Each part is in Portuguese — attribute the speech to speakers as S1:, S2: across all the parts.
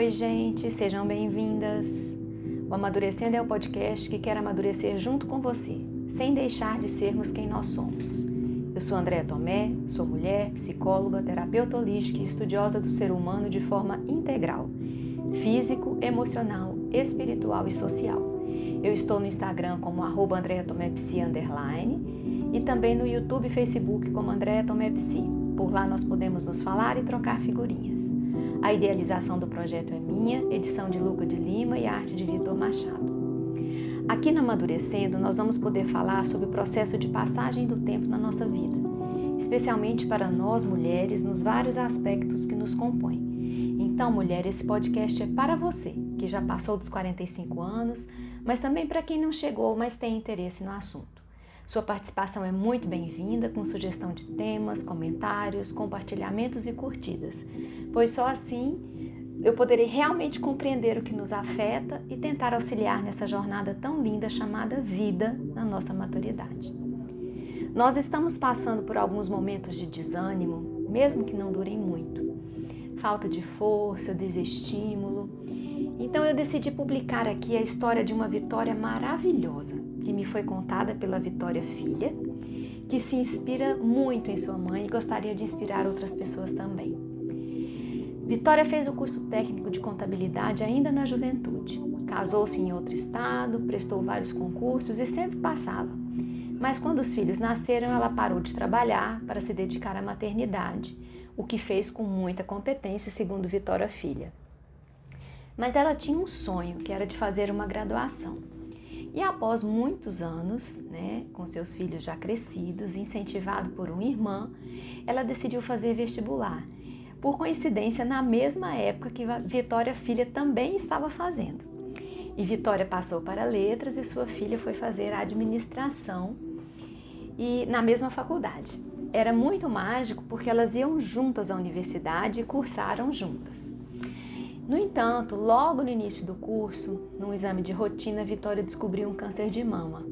S1: Oi, gente, sejam bem-vindas. O Amadurecendo é o podcast que quer amadurecer junto com você, sem deixar de sermos quem nós somos. Eu sou Andréa Tomé, sou mulher, psicóloga, terapeuta holística e estudiosa do ser humano de forma integral, físico, emocional, espiritual e social. Eu estou no Instagram como @AndreaTomépsi_ e também no YouTube e Facebook como Andréa Tomé Psi. Por lá nós podemos nos falar e trocar figurinhas. A idealização do projeto é minha, edição de Luca de Lima e arte de Vitor Machado. Aqui no Amadurecendo nós vamos poder falar sobre o processo de passagem do tempo na nossa vida, especialmente para nós mulheres nos vários aspectos que nos compõem. Então, mulher, esse podcast é para você, que já passou dos 45 anos, mas também para quem não chegou, mas tem interesse no assunto. Sua participação é muito bem-vinda, com sugestão de temas, comentários, compartilhamentos e curtidas, pois só assim eu poderei realmente compreender o que nos afeta e tentar auxiliar nessa jornada tão linda chamada vida na nossa maturidade. Nós estamos passando por alguns momentos de desânimo, mesmo que não durem muito. Falta de força, desestímulo. Então eu decidi publicar aqui a história de uma Vitória maravilhosa, que me foi contada pela Vitória filha, que se inspira muito em sua mãe e gostaria de inspirar outras pessoas também. Vitória fez o curso técnico de contabilidade ainda na juventude. Casou-se em outro estado, prestou vários concursos e sempre passava. Mas quando os filhos nasceram, ela parou de trabalhar para se dedicar à maternidade, o que fez com muita competência, segundo Vitória filha. Mas ela tinha um sonho, que era de fazer uma graduação. E após muitos anos, com seus filhos já crescidos, incentivado por uma irmã, ela decidiu fazer vestibular. Por coincidência, na mesma época que Vitória filha também estava fazendo. E Vitória passou para letras e sua filha foi fazer administração e na mesma faculdade. Era muito mágico porque elas iam juntas à universidade e cursaram juntas. No entanto, logo no início do curso, num exame de rotina, Vitória descobriu um câncer de mama.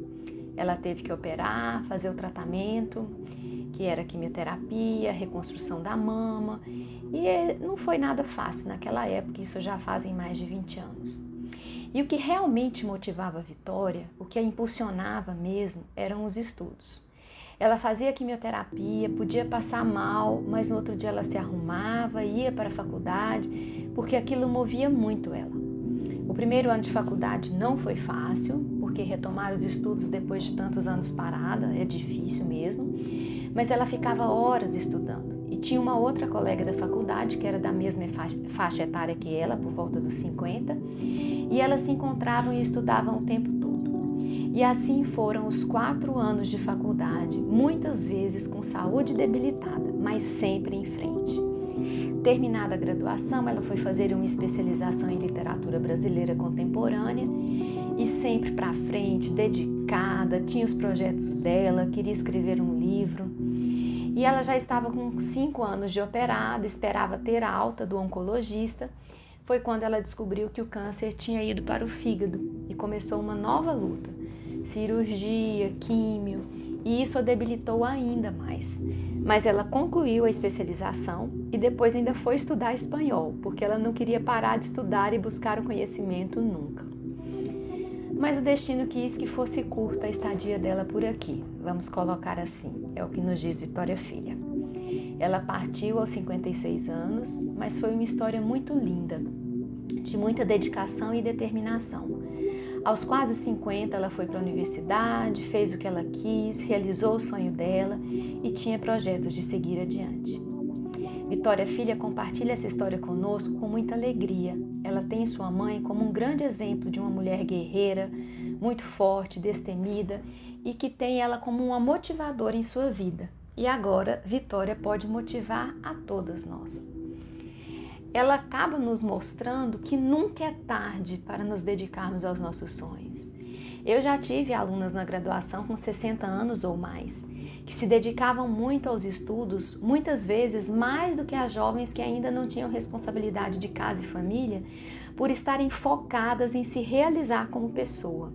S1: Ela teve que operar, fazer o tratamento, que era quimioterapia, reconstrução da mama, e não foi nada fácil naquela época, isso já fazem mais de 20 anos. E o que realmente motivava a Vitória, o que a impulsionava mesmo, eram os estudos. Ela fazia quimioterapia, podia passar mal, mas no outro dia ela se arrumava, ia para a faculdade, porque aquilo movia muito ela. O primeiro ano de faculdade não foi fácil, porque retomar os estudos depois de tantos anos parada é difícil mesmo, mas ela ficava horas estudando. E tinha uma outra colega da faculdade, que era da mesma faixa etária que ela, por volta dos 50, e elas se encontravam e estudavam o tempo todo. E assim foram os 4 anos de faculdade, muitas vezes com saúde debilitada, mas sempre em frente. Terminada a graduação, ela foi fazer uma especialização em literatura brasileira contemporânea e sempre para frente, dedicada, tinha os projetos dela, queria escrever um livro. E ela já estava com 5 anos de operada, esperava ter a alta do oncologista. Foi quando ela descobriu que o câncer tinha ido para o fígado e começou uma nova luta. Cirurgia, químio, e isso a debilitou ainda mais. Mas ela concluiu a especialização e depois ainda foi estudar espanhol, porque ela não queria parar de estudar e buscar o conhecimento nunca. Mas o destino quis que fosse curta a estadia dela por aqui, vamos colocar assim, é o que nos diz Vitória filha. Ela partiu aos 56 anos, mas foi uma história muito linda, de muita dedicação e determinação. Aos quase 50, ela foi para a universidade, fez o que ela quis, realizou o sonho dela e tinha projetos de seguir adiante. Vitória filha compartilha essa história conosco com muita alegria. Ela tem sua mãe como um grande exemplo de uma mulher guerreira, muito forte, destemida e que tem ela como uma motivadora em sua vida. E agora, Vitória pode motivar a todas nós. Ela acaba nos mostrando que nunca é tarde para nos dedicarmos aos nossos sonhos. Eu já tive alunas na graduação com 60 anos ou mais, que se dedicavam muito aos estudos, muitas vezes mais do que as jovens que ainda não tinham responsabilidade de casa e família, por estarem focadas em se realizar como pessoa.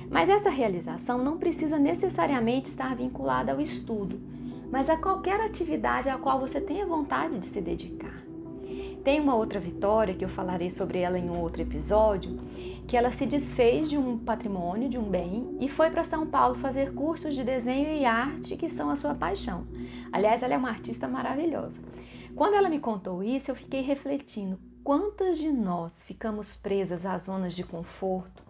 S1: Mas essa realização não precisa necessariamente estar vinculada ao estudo, mas a qualquer atividade à qual você tenha vontade de se dedicar. Tem uma outra Vitória, que eu falarei sobre ela em um outro episódio, que ela se desfez de um patrimônio, de um bem, e foi para São Paulo fazer cursos de desenho e arte, que são a sua paixão. Aliás, ela é uma artista maravilhosa. Quando ela me contou isso, eu fiquei refletindo quantas de nós ficamos presas às zonas de conforto,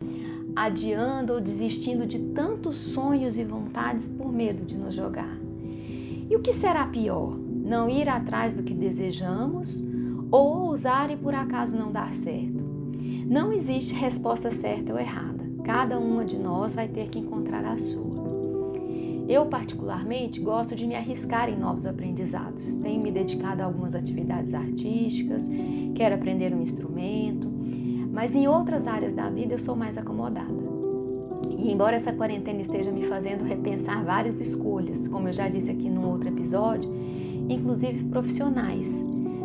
S1: adiando ou desistindo de tantos sonhos e vontades por medo de nos jogar. E o que será pior? Não ir atrás do que desejamos ou ousar e por acaso não dar certo? Não existe resposta certa ou errada. Cada uma de nós vai ter que encontrar a sua. Eu, particularmente, gosto de me arriscar em novos aprendizados. Tenho me dedicado a algumas atividades artísticas, quero aprender um instrumento, mas em outras áreas da vida eu sou mais acomodada. E embora essa quarentena esteja me fazendo repensar várias escolhas, como eu já disse aqui num outro episódio, inclusive profissionais,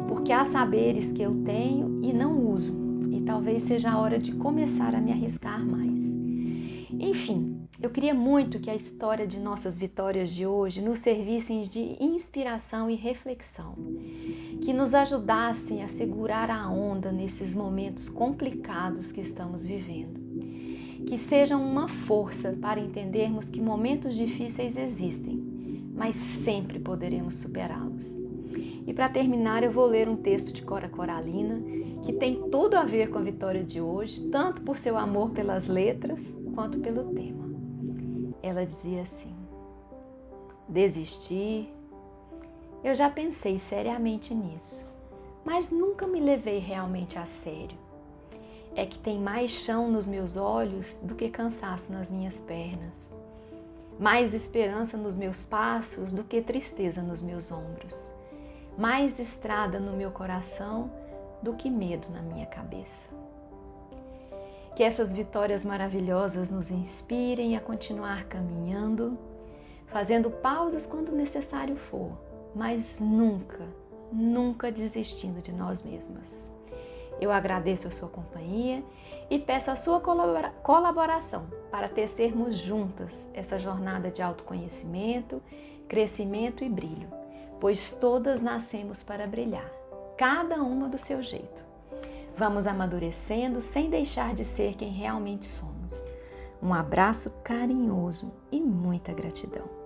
S1: porque há saberes que eu tenho e não uso, e talvez seja a hora de começar a me arriscar mais. Enfim, eu queria muito que a história de nossas vitórias de hoje nos servissem de inspiração e reflexão, que nos ajudassem a segurar a onda nesses momentos complicados que estamos vivendo, que sejam uma força para entendermos que momentos difíceis existem, mas sempre poderemos superá-los. E para terminar, eu vou ler um texto de Cora Coralina, que tem tudo a ver com a vitória de hoje, tanto por seu amor pelas letras, quanto pelo tema. Ela dizia assim: desistir, eu já pensei seriamente nisso, mas nunca me levei realmente a sério. É que tem mais chão nos meus olhos do que cansaço nas minhas pernas, mais esperança nos meus passos do que tristeza nos meus ombros, mais estrada no meu coração do que medo na minha cabeça. Que essas vitórias maravilhosas nos inspirem a continuar caminhando, fazendo pausas quando necessário for, mas nunca desistindo de nós mesmas. Eu agradeço a sua companhia e peço a sua colaboração para tecermos juntas essa jornada de autoconhecimento, crescimento e brilho, pois todas nascemos para brilhar, cada uma do seu jeito. Vamos amadurecendo sem deixar de ser quem realmente somos. Um abraço carinhoso e muita gratidão.